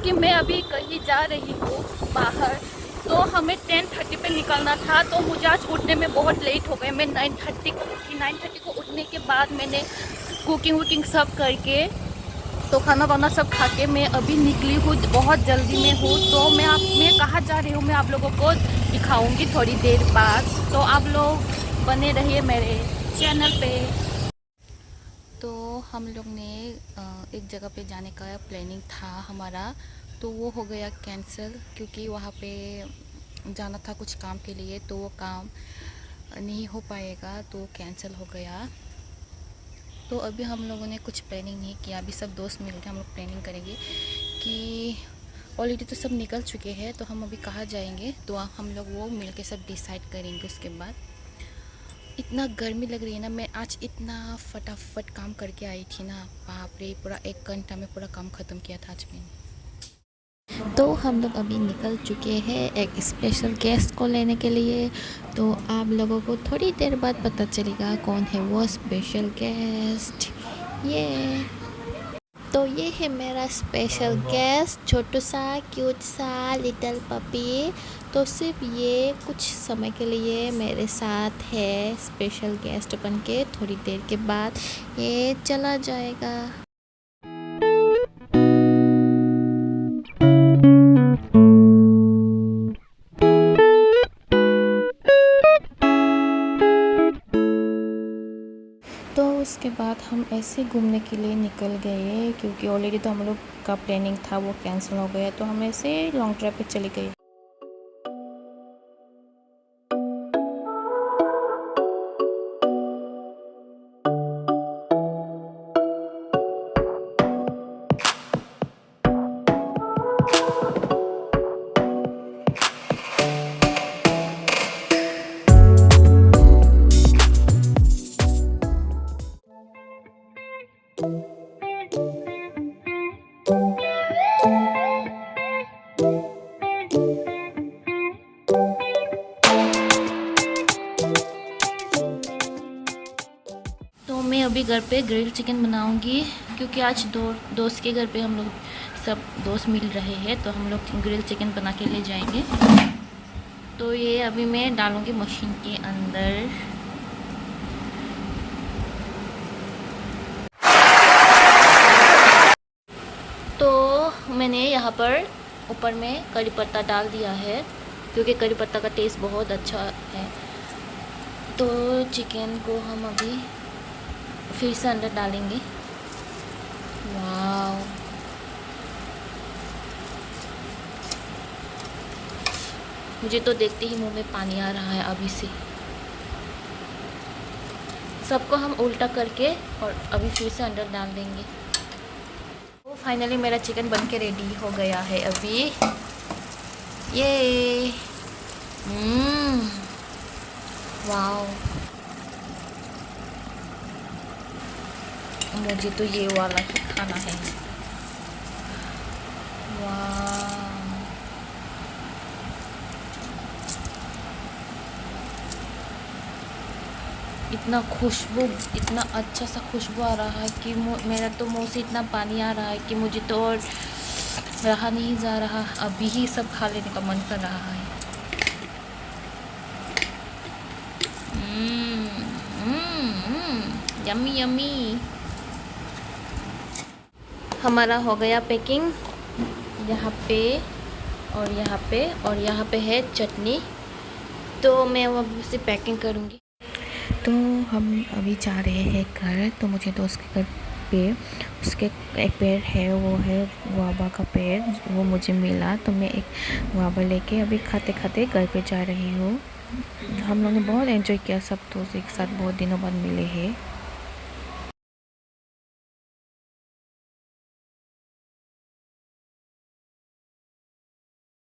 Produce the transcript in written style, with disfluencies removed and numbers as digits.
क्योंकि मैं अभी कहीं जा रही हूँ बाहर, तो हमें 10:30 पे निकलना था। तो मुझे आज उठने में बहुत लेट हो गए। मैं 9:30 को उठी। 9:30 को उठने के बाद मैंने कुकिंग वुकिंग सब करके, तो खाना वाना सब खा के मैं अभी निकली हूँ, बहुत जल्दी में हूँ। तो मैं कहाँ जा रही हूँ मैं आप लोगों को दिखाऊंगी थोड़ी देर बाद। तो आप लोग बने रहिए मेरे चैनल पे। तो हम लोग ने एक जगह पे जाने का प्लानिंग था हमारा, तो वो हो गया कैंसिल, क्योंकि वहाँ पे जाना था कुछ काम के लिए, तो वो काम नहीं हो पाएगा, तो कैंसिल हो गया। तो अभी हम लोगों ने कुछ प्लानिंग नहीं किया। अभी सब दोस्त मिल के हम लोग प्लानिंग करेंगे कि ऑलरेडी तो सब निकल चुके हैं, तो हम अभी कहाँ जाएंगे, तो हम लोग वो मिल के सब डिसाइड करेंगे। उसके बाद इतना गर्मी लग रही है ना, मैं आज इतना फटाफट काम करके आई थी ना, बाप रे, पूरा 1 घंटा में पूरा काम ख़त्म किया था आज मैंने। तो हम लोग अभी निकल चुके हैं एक स्पेशल गेस्ट को लेने के लिए। तो आप लोगों को थोड़ी देर बाद पता चलेगा कौन है वो स्पेशल गेस्ट। ये तो ये है मेरा स्पेशल गेस्ट, छोटू सा क्यूट सा लिटिल पपी। तो सिर्फ ये कुछ समय के लिए मेरे साथ है स्पेशल गेस्ट बन के, थोड़ी देर के बाद ये चला जाएगा। तो उसके बाद हम ऐसे घूमने के लिए निकल गए, क्योंकि ऑलरेडी तो हम लोग का प्लानिंग था वो कैंसिल हो गया, तो हम ऐसे लॉन्ग ड्राइव पे चले गए। तो मैं अभी घर पे ग्रिल चिकन बनाऊंगी, क्योंकि आज दोस्त के घर पे हम लोग सब दोस्त मिल रहे हैं, तो हम लोग ग्रिल चिकन बना के ले जाएंगे। तो ये अभी मैं डालूंगी मशीन के अंदर। तो मैंने यहाँ पर ऊपर में करी पत्ता डाल दिया है, क्योंकि करी पत्ता का टेस्ट बहुत अच्छा है। तो चिकन को हम अभी फिर से अंदर डालेंगे। वाव, मुझे तो देखते ही मुंह में पानी आ रहा है अभी से। सबको हम उल्टा करके और अभी फिर से अंदर डाल देंगे। तो फाइनली मेरा चिकन बन के रेडी हो गया है अभी। ये वाव, मुझे तो ये वाला ही खाना है। वाह, इतना खुशबू, इतना अच्छा सा खुशबू आ रहा है कि मेरा तो मुंह से इतना पानी आ रहा है कि मुझे तो और रहा नहीं जा रहा, अभी ही सब खा लेने का मन कर रहा है। Yummy yummy. हमारा हो गया पैकिंग, यहाँ पे और यहाँ पे, और यहाँ पे है चटनी। तो मैं वो उसे पैकिंग करूँगी। तो हम अभी जा रहे हैं घर। तो मुझे दोस्त के घर पे उसके एक पेड़ है, वो है गुआवा का पेड़, वो मुझे मिला, तो मैं एक गुआवा लेके अभी खाते खाते घर पे जा रही हूँ। हम लोग ने बहुत एंजॉय किया, सब दोस्त एक साथ बहुत दिनों बाद मिले हैं।